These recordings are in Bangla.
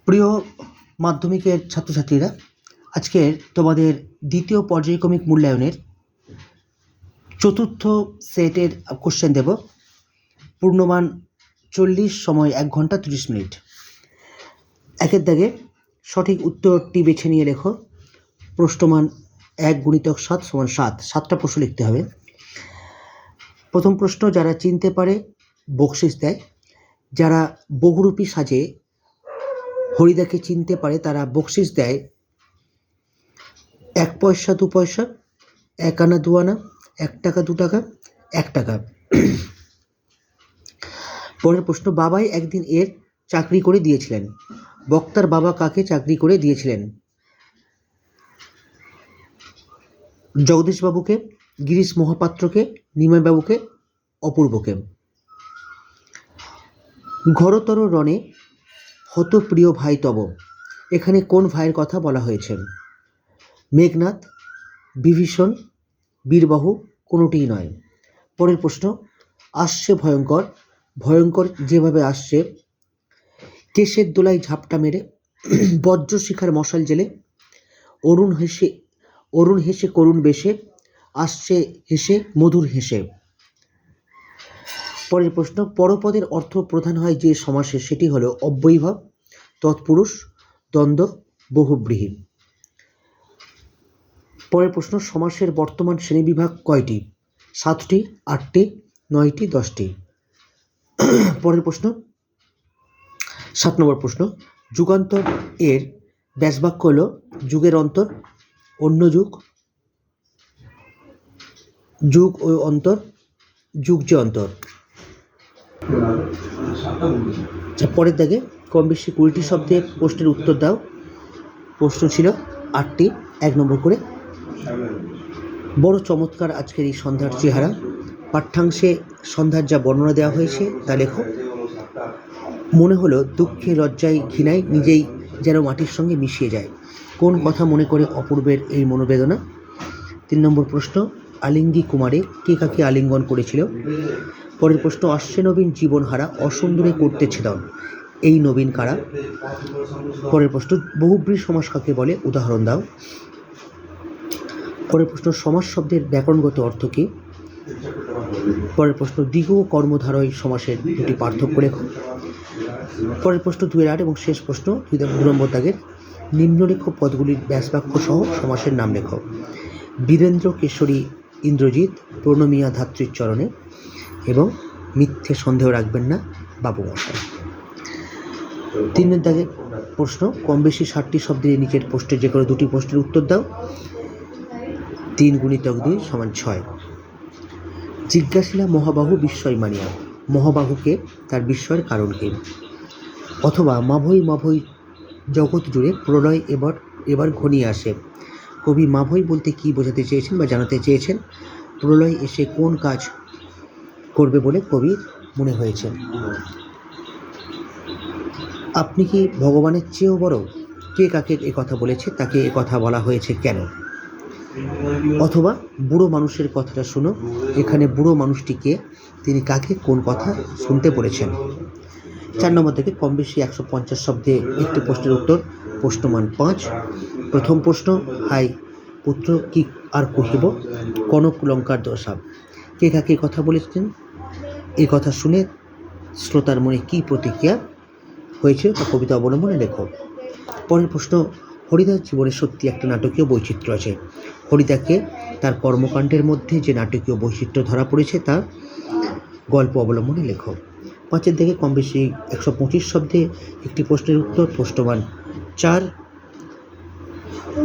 প্রিয় মাধ্যমিকের ছাত্রছাত্রীরা, আজকের তোমাদের দ্বিতীয় পর্যায়ক্রমিক মূল্যায়নের চতুর্থ সেটের কোশ্চেন দেব। পূর্ণমান 40, সময় 1 ঘন্টা 30 মিনিট। একের দাগে সঠিক উত্তরটি বেছে নিয়ে লেখো। প্রশ্নমান 1 × 7 = 7। 7টা প্রশ্ন লিখতে হবে। প্রথম প্রশ্ন, যারা চিনতে পারে বকশিস দেয়। যারা বহুরূপী সাজে হরিদাকে চিনতে পারে তারা বকশিস দেয় 1 পয়সা, 2 পয়সা, 1 আনা, 2 আনা, 1 টাকা, 2 টাকা, 1 টাকা। পরের প্রশ্ন, বাবাই একদিন এর চাকরি করে দিয়েছিলেন। বক্তার বাবা কাকে চাকরি করে দিয়েছিলেন? জগদীশবাবুকে, গিরিশ মহাপাত্রকে, নিমাইবাবুকে, অপূর্বকে। ঘরতর রণে হত প্রিয় ভাই তব। এখানে কোন ভাইয়ের কথা বলা হয়েছে? মেঘনাদ, বিভীষণ, বীরবাহু, কোনোটিই নয়। পরের প্রশ্ন, আসছে ভয়ঙ্কর। ভয়ঙ্কর যেভাবে আসছে, কেশের দোলায় ঝাপটা মেরে, বজ্রশিখার মশাল জেলে, অরুণ হেসে করুণ বেশে, আসছে হেসে মধুর হেসে। পরের প্রশ্ন, পরপদের অর্থ প্রধান হয় যে সমাসে, সেটি হলো অব্যয়ীভাব, তৎপুরুষ, দ্বন্দ্ব, বহুব্রীহি। পরের প্রশ্ন, সমাসের বর্তমান শ্রেণীবিভাগ কয়টি? 7টি, 8টি, 9টি, 10টি। পরের প্রশ্ন, 7 নম্বর প্রশ্ন, যুগান্তর এর ব্যাসবাক্য হল যুগের অন্তর, অন্য যুগ, যুগ ও অন্তর, যুগ যে অন্তর। পরের দাগে কম বেশি 20টি শব্দে প্রশ্নের উত্তর দাও। প্রশ্ন ছিল 8টি, 1 নম্বর করে। বড় চমৎকার আজকের এই সন্ধ্যার চেহারা। পাঠ্যাংশে সন্ধ্যার যা বর্ণনা দেওয়া হয়েছে তা লেখো। মনে হলো দুঃখে, লজ্জায়, ঘৃণায় নিজেই যেন মাটির সঙ্গে মিশিয়ে যায়। কোন কথা মনে করে অপূর্বের এই মনোবেদনা? 3 নম্বর প্রশ্ন, আলিঙ্গী কুমারে কে কাকে আলিঙ্গন করেছিল? পরের প্রশ্ন, আসছে নবীন জীবনহারা, অসুন্দরে করতে ছেদন। এই নবীন কারা? পরের প্রশ্ন, বহুব্রী সমাস কাকে বলে? উদাহরণ দাও। পরের প্রশ্ন, সমাস শব্দের ব্যাকরণগত অর্থ কী? পরের প্রশ্ন, দ্বিগু ও কর্মধারয় সমাসের দুটি পার্থক্য লেখো। পরের প্রশ্ন 2-8 এবং শেষ প্রশ্ন 2 নম্বর দাগের নিম্নলিখ পদগুলির ব্যাসবাক্য সহ সমাসের নাম লেখো। বীরেন্দ্র কেশরী ইন্দ্রজিৎ প্রণমিয়া ধাত্রীর চরণে, এবং মিথ্যে সন্দেহ রাখবেন না বাবুমশাই। 3 দাগের প্রশ্ন, কম বেশি 60টি শব্দের নিচের প্রশ্নের যে কোনো 2টি প্রশ্নের উত্তর দাও। 3 × 2 = 6। জিজ্ঞাসিলা মহাবাহু বিস্ময় মানিয়া। মহাবাহুকে তার বিস্ময়ের কারণ কি? অথবা মাভৈ মাভৈ জগৎ জুড়ে প্রলয় এবার ঘনিয়ে আসে। কবি মাভৈ বলতে কি বোঝাতে চেয়েছেন বা জানাতে চেয়েছেন? প্রলয় এসে কোন কাজ করবে বলে কবির মনে হয়েছে? আপনি কি ভগবানের চেয়েও বড়? কে কাকে এ কথা বলেছে? তাকে এ কথা বলা হয়েছে কেন? অথবা বুড়ো মানুষের কথাটা শুনো। এখানে বুড়ো মানুষটিকে, তিনি কাকে কোন কথা শুনতে বলেছেন? 4 নম্বর থেকে কম বেশি 150 শব্দে একটি প্রশ্নের উত্তর। প্রশ্নমান 5। প্রথম প্রশ্ন, হাই পুত্র কি আর কহিব, কনক লঙ্কার দশাব। কে কাকে কথা বলেছেন? এই কথা শুনে শ্রোতার মনে কী প্রতিক্রিয়া হয়েছে তা কবিতা অবলম্বনে লেখো। পরের প্রশ্ন, হরিদার জীবনে সত্যি একটা নাটকীয় বৈচিত্র্য আছে। হরিদাকে তার কর্মকাণ্ডের মধ্যে যে নাটকীয় বৈচিত্র্য ধরা পড়েছে তা গল্প অবলম্বনে লেখো। 5 থেকে কম বেশি 125 শব্দে একটি প্রশ্নের উত্তর। প্রশ্নমান 4।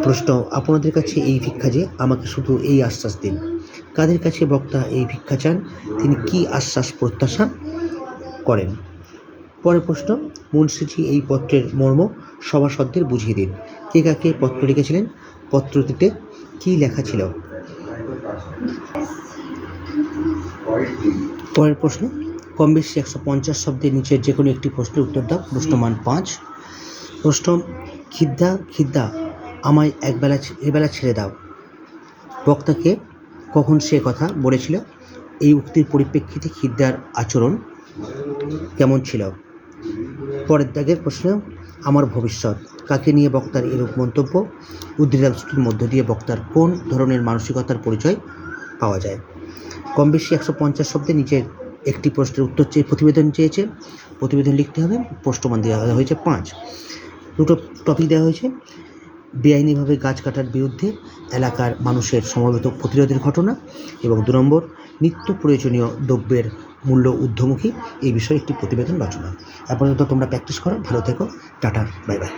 প্রশ্ন, আপনাদের কাছে এই ভিক্ষা যে, আমাকে শুধু এই আশ্বাস দিন। কাদের কাছে বক্তা এই ভিক্ষা চান? তিনি কি আশ্বাস প্রত্যাশা করেন? পরের প্রশ্ন, মুন্সিজি এই পত্রের মর্ম সভাসদদের বুঝিয়ে দিন। কে কাকে পত্র লিখেছিলেন? পত্রটিতে কি লেখা ছিল? পরের প্রশ্ন, কম বেশি 150 শব্দের নিচের যে কোনো একটি প্রশ্নের উত্তর দাও। প্রশ্নমান 5। প্রশ্ন, খিদ্দা খিদ্দা আমায় এবেলা ছেড়ে দাও। বক্তাকে কখন সে কথা বলেছিল? এই উক্তির পরিপ্রেক্ষিতে খিদ্দার আচরণ কেমন ছিল? পরের দাগের প্রশ্ন, আমার ভবিষ্যৎ কাকে নিয়ে বক্তার এরূপ মন্তব্য? উদ্ধৃতাংশটির মধ্য দিয়ে বক্তার কোন ধরনের মানসিকতার পরিচয় পাওয়া যায়? কম বেশি 150 শব্দে নিচের একটি প্রশ্নের উত্তর চেয়ে প্রতিবেদন চেয়েছে। প্রতিবেদন লিখতে হবে। প্রশ্নমান দেওয়া হয়েছে 5। দুটো টপিক দেওয়া হয়েছে, বেআইনিভাবে গাছ কাটার বিরুদ্ধে এলাকার মানুষের সমবেত প্রতিরোধের ঘটনা, এবং 2 নম্বর, নিত্য প্রয়োজনীয় দ্রব্যের মূল্য ঊর্ধ্বমুখী, এই বিষয়ে একটি প্রতিবেদন রচনা। এ পর্যন্ত তোমরা প্র্যাকটিস করো। ভালো থেকো। Tata, bye bye.